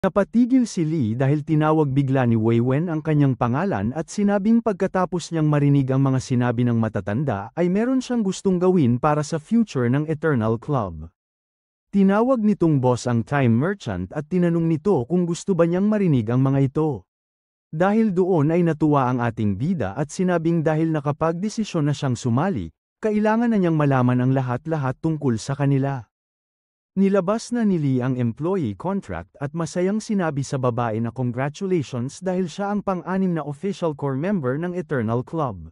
Napatigil si Lee dahil tinawag bigla ni Wei Wen ang kanyang pangalan at sinabing pagkatapos niyang marinig ang mga sinabi ng matatanda ay meron siyang gustong gawin para sa future ng Eternal Club. Tinawag nitong boss ang Time Merchant at tinanong nito kung gusto ba niyang marinig ang mga ito. Dahil doon ay natuwa ang ating bida at sinabing dahil nakapagdesisyon na siyang sumali, kailangan na niyang malaman ang lahat-lahat tungkol sa kanila. Nilabas na ni Lee ang employee contract at masayang sinabi sa babae na congratulations dahil siya ang pang-anim na official core member ng Eternal Club.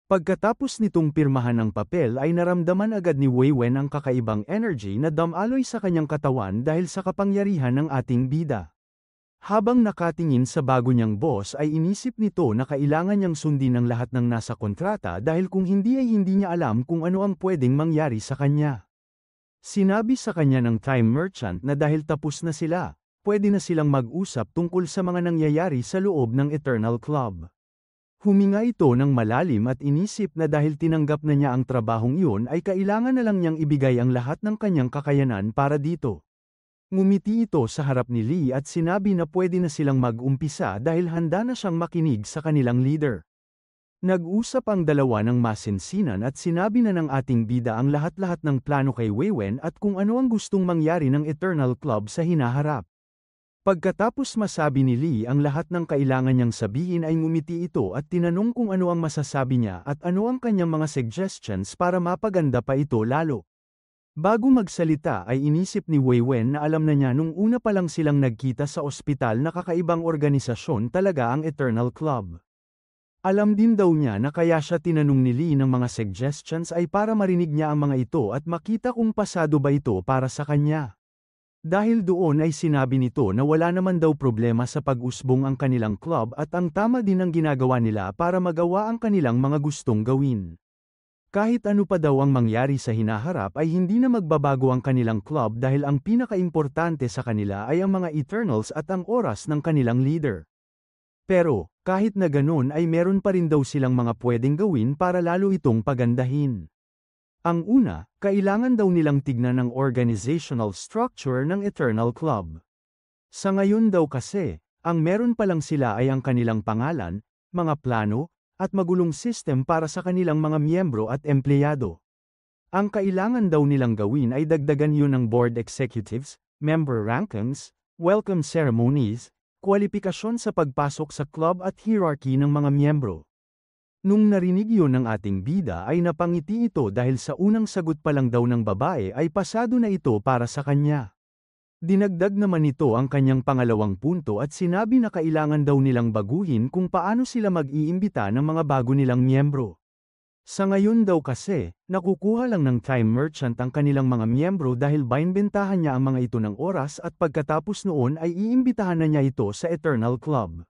Pagkatapos nitong pirmahan ang papel ay naramdaman agad ni Wei Wen ang kakaibang energy na damaloy sa kanyang katawan dahil sa kapangyarihan ng ating bida. Habang nakatingin sa bago niyang boss ay inisip nito na kailangan niyang sundin ang lahat ng nasa kontrata dahil kung hindi ay hindi niya alam kung ano ang pwedeng mangyari sa kanya. Sinabi sa kanya ng Time Merchant na dahil tapos na sila, pwede na silang mag-usap tungkol sa mga nangyayari sa loob ng Eternal Club. Huminga ito ng malalim at inisip na dahil tinanggap na niya ang trabahong iyon ay kailangan na lang niyang ibigay ang lahat ng kanyang kakayanan para dito. Ngumiti ito sa harap ni Lee at sinabi na pwede na silang mag-umpisa dahil handa na siyang makinig sa kanilang leader. Nag-usap ang dalawa ng masinsinan at sinabi na ng ating bida ang lahat-lahat ng plano kay Wei Wen at kung ano ang gustong mangyari ng Eternal Club sa hinaharap. Pagkatapos masabi ni Lee ang lahat ng kailangan niyang sabihin ay ngumiti ito at tinanong kung ano ang masasabi niya at ano ang kanyang mga suggestions para mapaganda pa ito lalo. Bago magsalita ay inisip ni Wei Wen na alam na niya nung una pa lang silang nagkita sa ospital na kakaibang organisasyon talaga ang Eternal Club. Alam din daw niya na kaya siya tinanong ni Lee ng mga suggestions ay para marinig niya ang mga ito at makita kung pasado ba ito para sa kanya. Dahil doon ay sinabi nito na wala naman daw problema sa pag-usbong ang kanilang club at ang tama din ang ginagawa nila para magawa ang kanilang mga gustong gawin. Kahit ano pa daw ang mangyari sa hinaharap ay hindi na magbabago ang kanilang club dahil ang pinakaimportante sa kanila ay ang mga Eternals at ang oras ng kanilang leader. Pero, kahit na ganun ay meron pa rin daw silang mga pwedeng gawin para lalo itong pagandahin. Ang una, kailangan daw nilang tignan ang organizational structure ng Eternal Club. Sa ngayon daw kasi, ang meron pa lang sila ay ang kanilang pangalan, mga plano, at magulong system para sa kanilang mga miyembro at empleyado. Ang kailangan daw nilang gawin ay dagdagan yun ng board executives, member rankings, welcome ceremonies, kwalipikasyon sa pagpasok sa club at hierarchy ng mga miyembro. Nung narinig yun ng ating bida ay napangiti ito dahil sa unang sagot pa lang daw ng babae ay pasado na ito para sa kanya. Dinagdag naman nito ang kanyang pangalawang punto at sinabi na kailangan daw nilang baguhin kung paano sila mag-iimbita ng mga bago nilang miyembro. Sa ngayon daw kasi, nakukuha lang ng Time Merchant ang kanilang mga miyembro dahil binibentahan niya ang mga ito ng oras at pagkatapos noon ay iimbitahan na niya ito sa Eternal Club.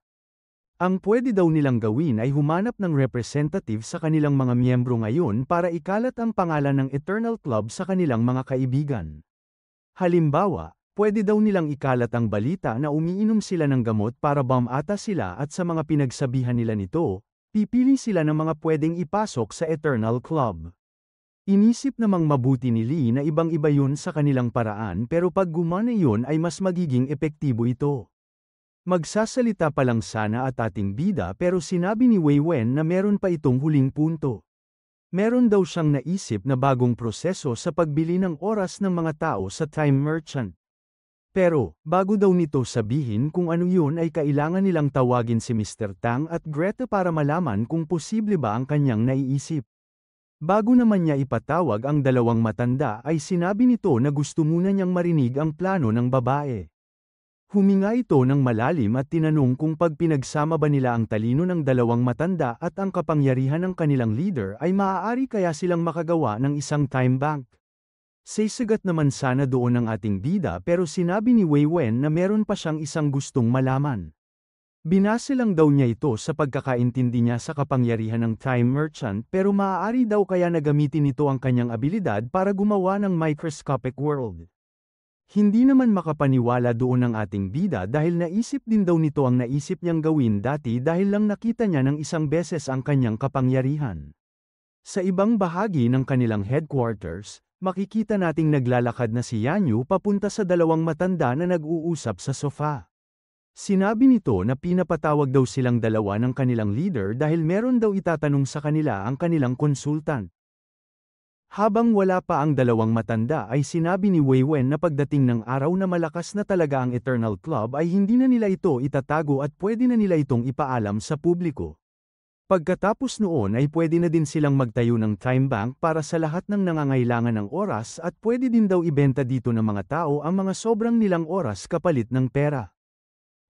Ang pwede daw nilang gawin ay humanap ng representative sa kanilang mga miyembro ngayon para ikalat ang pangalan ng Eternal Club sa kanilang mga kaibigan. Halimbawa, pwede daw nilang ikalat ang balita na umiinom sila ng gamot para bumata sila at sa mga pinagsabihan nila nito, pipili sila ng mga pwedeng ipasok sa Eternal Club. Inisip namang mabuti ni Lee na ibang-iba yun sa kanilang paraan pero pag gumana yun ay mas magiging epektibo ito. Magsasalita pa lang sana at ating bida pero sinabi ni Wei Wen na meron pa itong huling punto. Meron daw siyang naisip na bagong proseso sa pagbili ng oras ng mga tao sa Time Merchant. Pero, bago daw nito sabihin kung ano yun ay kailangan nilang tawagin si Mr. Tang at Greta para malaman kung posible ba ang kanyang naiisip. Bago naman niya ipatawag ang dalawang matanda ay sinabi nito na gusto muna niyang marinig ang plano ng babae. Huminga ito ng malalim at tinanong kung pag pinagsama ba nila ang talino ng dalawang matanda at ang kapangyarihan ng kanilang leader ay maaari kaya silang makagawa ng isang time bank. Sasagat naman sana doon ang ating bida pero sinabi ni Wei Wen na meron pa siyang isang gustong malaman. Binase lang daw niya ito sa pagkakaintindi niya sa kapangyarihan ng Time Merchant pero maaari daw kaya na gamitin nito ang kanyang abilidad para gumawa ng microscopic world. Hindi naman makapaniwala doon ang ating bida dahil naisip din daw nito ang naisip niyang gawin dati dahil lang nakita niya ng isang beses ang kanyang kapangyarihan. Sa ibang bahagi ng kanilang headquarters, makikita nating naglalakad na si Yanyu papunta sa dalawang matanda na nag-uusap sa sofa. Sinabi nito na pinapatawag daw silang dalawa ng kanilang leader dahil meron daw itatanong sa kanila ang kanilang consultant. Habang wala pa ang dalawang matanda ay sinabi ni Wei Wen na pagdating ng araw na malakas na talaga ang Eternal Club ay hindi na nila ito itatago at pwede na nila itong ipaalam sa publiko. Pagkatapos noon ay pwede na din silang magtayo ng time bank para sa lahat ng nangangailangan ng oras at pwede din daw ibenta dito ng mga tao ang mga sobrang nilang oras kapalit ng pera.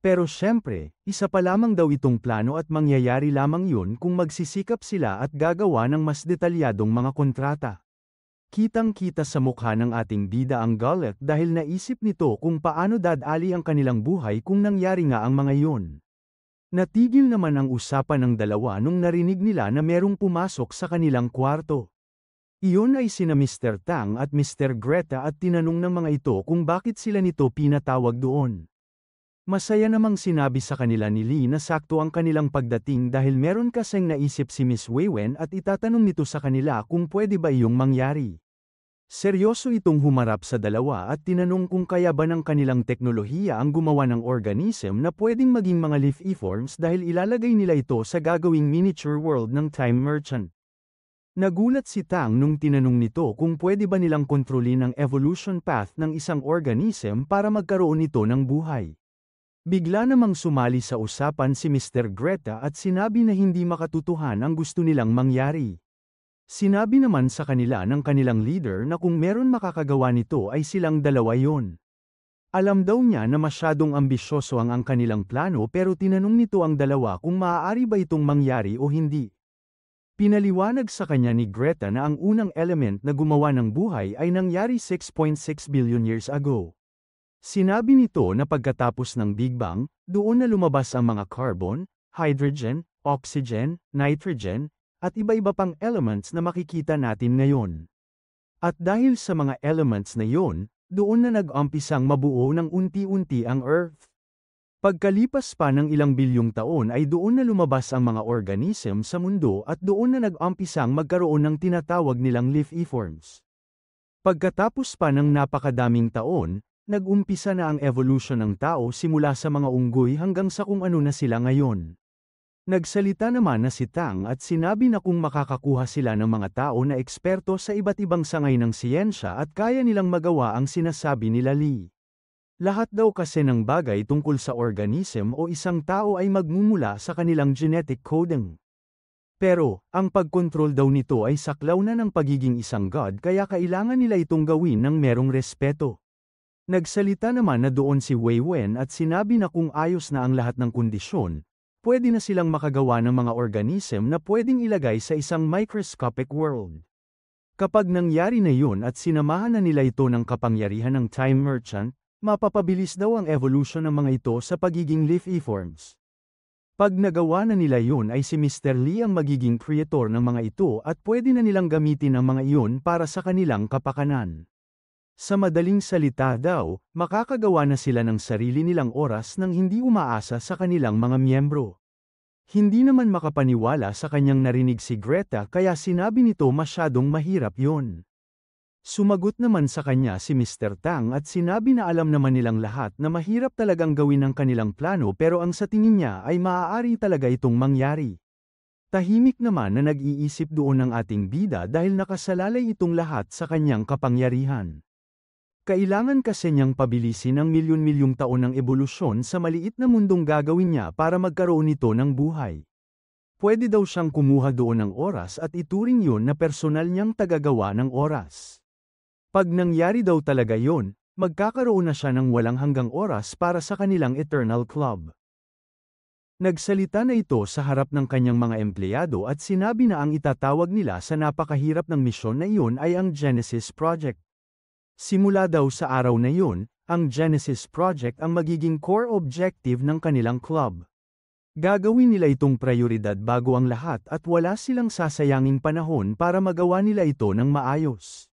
Pero syempre, isa pa lamang daw itong plano at mangyayari lamang yun kung magsisikap sila at gagawa ng mas detalyadong mga kontrata. Kitang-kita sa mukha ng ating bida ang galit dahil naisip nito kung paano dadali ang kanilang buhay kung nangyari nga ang mga yun. Natigil naman ang usapan ng dalawa nung narinig nila na merong pumasok sa kanilang kwarto. Iyon ay sina Mr. Tang at Mr. Greta at tinanong ng mga ito kung bakit sila nito pinatawag doon. Masaya namang sinabi sa kanila ni Lee na sakto ang kanilang pagdating dahil meron kasing naisip si Miss Wei Wen at itatanong nito sa kanila kung pwede ba iyong mangyari. Seryoso itong humarap sa dalawa at tinanong kung kaya ba ng kanilang teknolohiya ang gumawa ng organism na pwedeng maging mga leaf-forms dahil ilalagay nila ito sa gagawing miniature world ng Time Merchant. Nagulat si Tang nung tinanong nito kung pwede ba nilang kontrolin ang evolution path ng isang organism para magkaroon nito ng buhay. Bigla namang sumali sa usapan si Mr. Greta at sinabi na hindi makatutuhan ang gusto nilang mangyari. Sinabi naman sa kanila ng kanilang leader na kung meron makakagawa nito ay silang dalawa yon. Alam daw niya na masyadong ambisyoso ang kanilang plano pero tinanong nito ang dalawa kung maaari ba itong mangyari o hindi. Pinaliwanag sa kanya ni Greta na ang unang element na gumawa ng buhay ay nangyari 6.6 billion years ago. Sinabi nito na pagkatapos ng Big Bang, doon na lumabas ang mga carbon, hydrogen, oxygen, nitrogen, at iba-iba pang elements na makikita natin ngayon. At dahil sa mga elements na yon, doon na nag-umpisang mabuo ng unti-unti ang Earth. Pagkalipas pa ng ilang bilyong taon ay doon na lumabas ang mga organism sa mundo at doon na nag-umpisang magkaroon ng tinatawag nilang leaf-forms. Pagkatapos pa ng napakadaming taon, nag-umpisa na ang evolution ng tao simula sa mga unggoy hanggang sa kung ano na sila ngayon. Nagsalita naman na si Tang at sinabi na kung makakakuha sila ng mga tao na eksperto sa iba't ibang sangay ng siyensya at kaya nilang magawa ang sinasabi nila Lee. Lahat daw kasi ng bagay tungkol sa organism o isang tao ay magmumula sa kanilang genetic coding. Pero, ang pagkontrol daw nito ay saklaw na ng pagiging isang god kaya kailangan nila itong gawin ng merong respeto. Nagsalita naman na doon si Wei Wen at sinabi na kung ayos na ang lahat ng kondisyon, pwede na silang makagawa ng mga organism na pwedeng ilagay sa isang microscopic world. Kapag nangyari na yun at sinamahan na nila ito ng kapangyarihan ng Time Merchant, mapapabilis daw ang evolution ng mga ito sa pagiging leaf-forms. Pag nagawa na nila yun ay si Mr. Lee ang magiging creator ng mga ito at pwede na nilang gamitin ang mga iyon para sa kanilang kapakanan. Sa madaling salita daw, makakagawa na sila ng sarili nilang oras nang hindi umaasa sa kanilang mga miyembro. Hindi naman makapaniwala sa kanyang narinig si Greta kaya sinabi nito masyadong mahirap yon. Sumagot naman sa kanya si Mr. Tang at sinabi na alam naman nilang lahat na mahirap talagang gawin ang kanilang plano pero ang sa tingin niya ay maaari talaga itong mangyari. Tahimik naman na nag-iisip doon ang ating bida dahil nakasalalay itong lahat sa kanyang kapangyarihan. Kailangan kasi niyang pabilisin ang milyon-milyong taon ng ebolusyon sa maliit na mundong gagawin niya para magkaroon nito ng buhay. Pwede daw siyang kumuha doon ng oras at ituring yun na personal niyang tagagawa ng oras. Pag nangyari daw talaga yun, magkakaroon na siya ng walang hanggang oras para sa kanilang Eternal Club. Nagsalita na ito sa harap ng kanyang mga empleyado at sinabi na ang itatawag nila sa napakahirap ng misyon na iyon ay ang Genesis Project. Simula daw sa araw na yun, ang Genesis Project ang magiging core objective ng kanilang club. Gagawin nila itong prioridad bago ang lahat at wala silang sasayanging panahon para magawa nila ito ng maayos.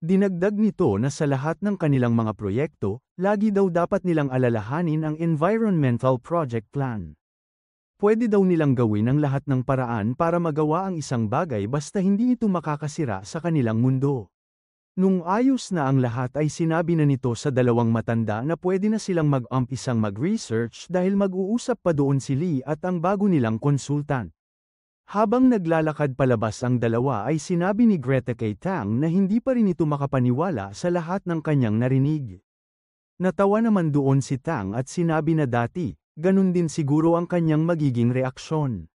Dinagdag nito na sa lahat ng kanilang mga proyekto, lagi daw dapat nilang alalahanin ang environmental project plan. Pwede daw nilang gawin ang lahat ng paraan para magawa ang isang bagay basta hindi ito makakasira sa kanilang mundo. Nung ayos na ang lahat ay sinabi na nito sa dalawang matanda na pwede na silang mag-umpisang mag-research dahil mag-uusap pa doon si Lee at ang bago nilang konsultant. Habang naglalakad palabas ang dalawa ay sinabi ni Greta kay Tang na hindi pa rin ito makapaniwala sa lahat ng kanyang narinig. Natawa naman doon si Tang at sinabi na dati, ganun din siguro ang kanyang magiging reaksyon.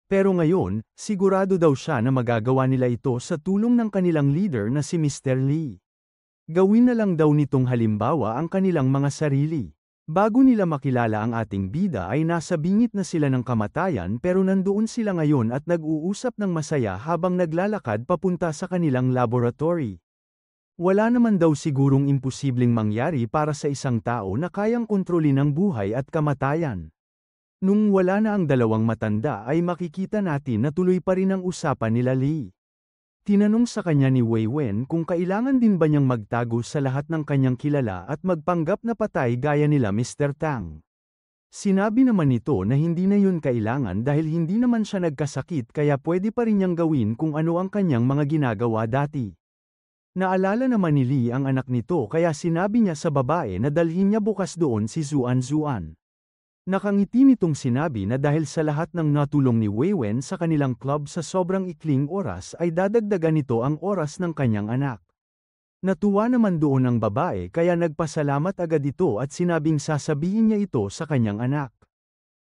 Pero ngayon, sigurado daw siya na magagawa nila ito sa tulong ng kanilang leader na si Mr. Lee. Gawin na lang daw nitong halimbawa ang kanilang mga sarili. Bago nila makilala ang ating bida ay nasa bingit na sila ng kamatayan pero nandoon sila ngayon at nag-uusap ng masaya habang naglalakad papunta sa kanilang laboratory. Wala naman daw sigurong imposibleng mangyari para sa isang tao na kayang kontrolin ang buhay at kamatayan. Nung wala na ang dalawang matanda ay makikita natin na tuloy pa rin ang usapan nila Lee. Tinanong sa kanya ni Wei Wen kung kailangan din ba niyang magtago sa lahat ng kanyang kilala at magpanggap na patay gaya nila Mr. Tang. Sinabi naman nito na hindi na yun kailangan dahil hindi naman siya nagkasakit kaya pwede pa rin niyang gawin kung ano ang kanyang mga ginagawa dati. Naalala naman ni Lee ang anak nito kaya sinabi niya sa babae na dalhin niya bukas doon si Zuan Zuan. Nakangiti nitong sinabi na dahil sa lahat ng natulong ni Wei Wen sa kanilang club sa sobrang ikling oras ay dadagdagan nito ang oras ng kanyang anak. Natuwa naman doon ang babae kaya nagpasalamat agad ito at sinabing sasabihin niya ito sa kanyang anak.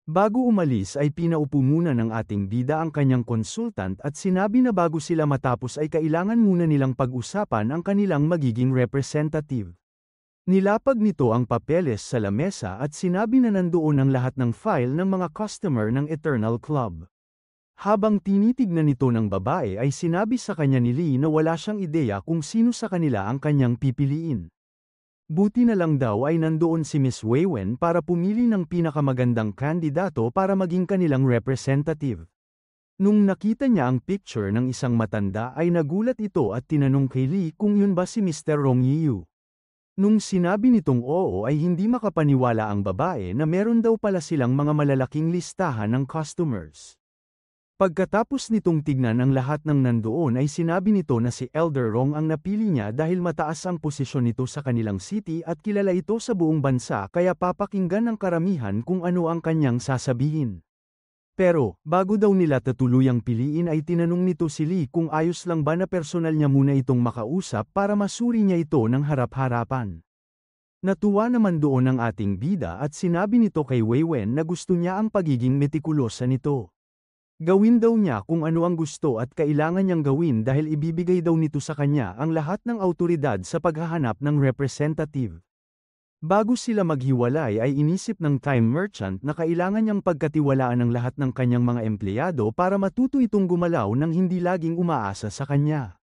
Bago umalis ay pinaupo muna ng ating bida ang kanyang konsultant at sinabi na bago sila matapos ay kailangan muna nilang pag-usapan ang kanilang magiging representative. Nilapag nito ang papeles sa lamesa at sinabi na nandoon ang lahat ng file ng mga customer ng Eternal Club. Habang tinitignan nito ng babae ay sinabi sa kanya ni Lee na wala siyang ideya kung sino sa kanila ang kanyang pipiliin. Buti na lang daw ay nandoon si Miss Wei Wen para pumili ng pinakamagandang kandidato para maging kanilang representative. Nung nakita niya ang picture ng isang matanda ay nagulat ito at tinanong kay Lee kung yun ba si Mr. Rong Yiyu. Nung sinabi nitong oo ay hindi makapaniwala ang babae na meron daw pala silang mga malalaking listahan ng customers. Pagkatapos nitong tignan ang lahat ng nandoon ay sinabi nito na si Elder Rong ang napili niya dahil mataas ang posisyon nito sa kanilang city at kilala ito sa buong bansa kaya papakinggan ng karamihan kung ano ang kanyang sasabihin. Pero, bago daw nila tatuluyang piliin ay tinanong nito si Lee kung ayos lang ba na personal niya muna itong makausap para masuri niya ito ng harap-harapan. Natuwa naman doon ang ating bida at sinabi nito kay Wei Wen na gusto niya ang pagiging metikulosa nito. Gawin daw niya kung ano ang gusto at kailangan niyang gawin dahil ibibigay daw nito sa kanya ang lahat ng awtoridad sa paghahanap ng representative. Bago sila maghiwalay ay inisip ng time merchant na kailangan niyang pagkatiwalaan ng lahat ng kanyang mga empleyado para matuto itong gumalaw nang hindi laging umaasa sa kanya.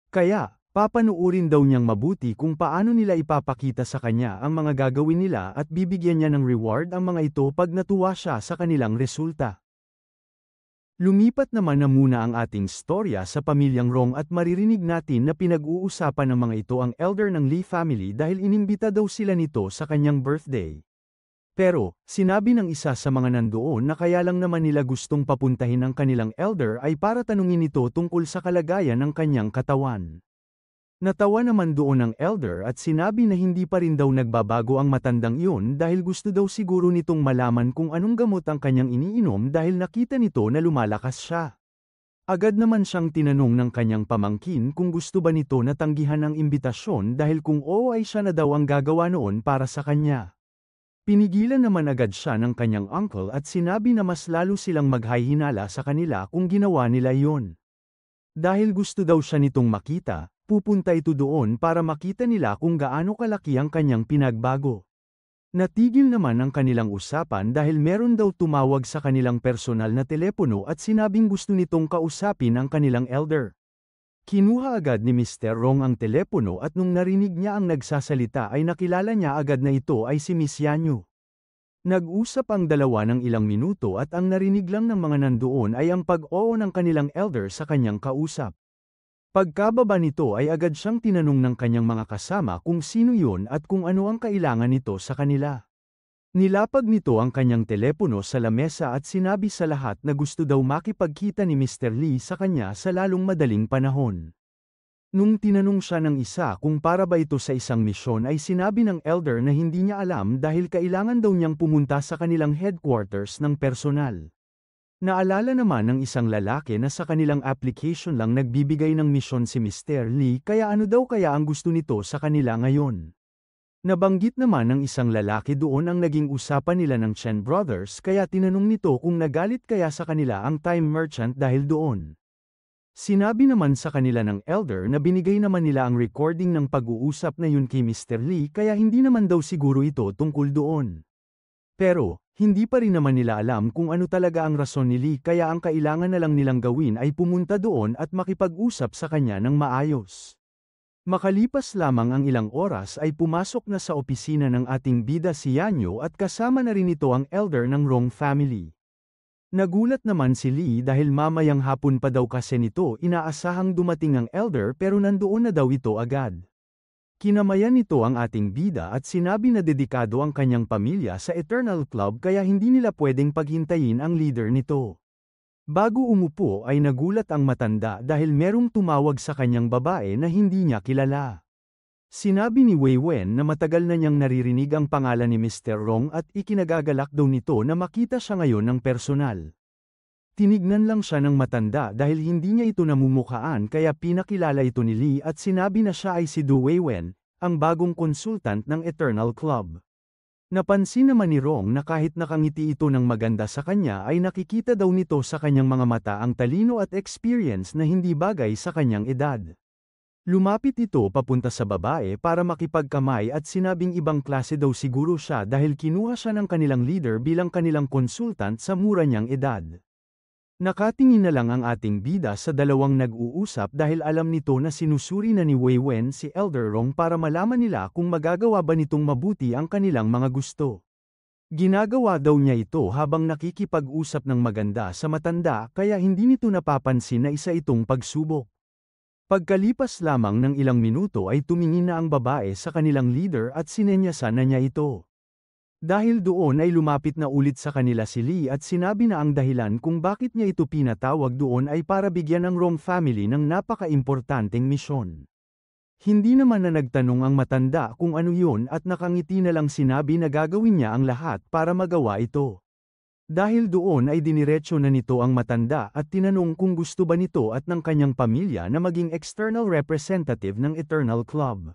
Kaya, papanuurin daw niyang mabuti kung paano nila ipapakita sa kanya ang mga gagawin nila at bibigyan niya ng reward ang mga ito pag natuwa siya sa kanilang resulta. Lumipat naman na muna ang ating storya sa pamilyang Rong at maririnig natin na pinag-uusapan ng mga ito ang elder ng Lee family dahil inimbita daw sila nito sa kanyang birthday. Pero, sinabi ng isa sa mga nandoon na kaya lang naman nila gustong papuntahin ang kanilang elder ay para tanungin ito tungkol sa kalagayan ng kanyang katawan. Natawa naman doon ang elder at sinabi na hindi pa rin daw nagbabago ang matandang iyon dahil gusto daw siguro nitong malaman kung anong gamot ang kanyang iniinom dahil nakita nito na lumalakas siya. Agad naman siyang tinanong ng kanyang pamangkin kung gusto ba nito na tanggihan ang imbitasyon dahil kung oo ay siya na daw ang gagawa noon para sa kanya. Pinigilan naman agad siya ng kanyang uncle at sinabi na mas lalo silang maghahinala sa kanila kung ginawa nila iyon. Dahil gusto daw siya nitong makita, pupunta ito doon para makita nila kung gaano kalaki ang kanyang pinagbago. Natigil naman ang kanilang usapan dahil meron daw tumawag sa kanilang personal na telepono at sinabing gusto nitong kausapin ang kanilang elder. Kinuha agad ni Mr. Rong ang telepono at nung narinig niya ang nagsasalita ay nakilala niya agad na ito ay si Miss Yanyu. Nag-usap ang dalawa ng ilang minuto at ang narinig lang ng mga nandoon ay ang pag-oo ng kanilang elder sa kanyang kausap. Pagkababa nito ay agad siyang tinanong ng kanyang mga kasama kung sino yun at kung ano ang kailangan nito sa kanila. Nilapag nito ang kanyang telepono sa lamesa at sinabi sa lahat na gusto daw makipagkita ni Mr. Lee sa kanya sa lalong madaling panahon. Nung tinanong siya ng isa kung para ba ito sa isang misyon ay sinabi ng elder na hindi niya alam dahil kailangan daw niyang pumunta sa kanilang headquarters ng personal. Naalala naman ng isang lalaki na sa kanilang application lang nagbibigay ng misyon si Mr. Lee kaya ano daw kaya ang gusto nito sa kanila ngayon. Nabanggit naman ng isang lalaki doon ang naging usapan nila ng Chen Brothers kaya tinanong nito kung nagalit kaya sa kanila ang time merchant dahil doon. Sinabi naman sa kanila ng elder na binigay naman nila ang recording ng pag-uusap na yun kay Mr. Lee kaya hindi naman daw siguro ito tungkol doon. Pero, hindi pa rin naman nila alam kung ano talaga ang rason ni Lee kaya ang kailangan na lang nilang gawin ay pumunta doon at makipag-usap sa kanya ng maayos. Makalipas lamang ang ilang oras ay pumasok na sa opisina ng ating bida si Yanyo at kasama na rin ito ang elder ng Rong family. Nagulat naman si Lee dahil mamayang hapon pa daw kasi nito inaasahang dumating ang elder pero nandoon na daw ito agad. Kinamayan nito ang ating bida at sinabi na dedikado ang kanyang pamilya sa Eternal Club kaya hindi nila pwedeng paghintayin ang leader nito. Bago umupo ay nagulat ang matanda dahil merong tumawag sa kanyang babae na hindi niya kilala. Sinabi ni Wei Wen na matagal na niyang naririnig ang pangalan ni Mr. Rong at ikinagagalak daw nito na makita siya ngayon ng personal. Tinignan lang siya ng matanda dahil hindi niya ito namumukhaan kaya pinakilala ito ni Lee at sinabi na siya ay si Du Weiwen, ang bagong consultant ng Eternal Club. Napansin naman ni Rong na kahit nakangiti ito ng maganda sa kanya ay nakikita daw nito sa kanyang mga mata ang talino at experience na hindi bagay sa kanyang edad. Lumapit ito papunta sa babae para makipagkamay at sinabing ibang klase daw siguro siya dahil kinuha siya ng kanilang leader bilang kanilang consultant sa mura niyang edad. Nakatingin na lang ang ating bida sa dalawang nag-uusap dahil alam nito na sinusuri na ni Wei Wen si Elder Rong para malaman nila kung magagawa ba nitong mabuti ang kanilang mga gusto. Ginagawa daw niya ito habang nakikipag-usap ng maganda sa matanda kaya hindi nito napapansin na isa itong pagsubok. Pagkalipas lamang ng ilang minuto ay tumingin na ang babae sa kanilang leader at sinenyasan na niya ito. Dahil doon ay lumapit na ulit sa kanila si Lee at sinabi na ang dahilan kung bakit niya ito pinatawag doon ay para bigyan ng Rong family ng napaka-importanteng misyon. Hindi naman na nagtanong ang matanda kung ano yun at nakangiti na lang sinabi na gagawin niya ang lahat para magawa ito. Dahil doon ay diniretso na nito ang matanda at tinanong kung gusto ba nito at ng kanyang pamilya na maging external representative ng Eternal Club.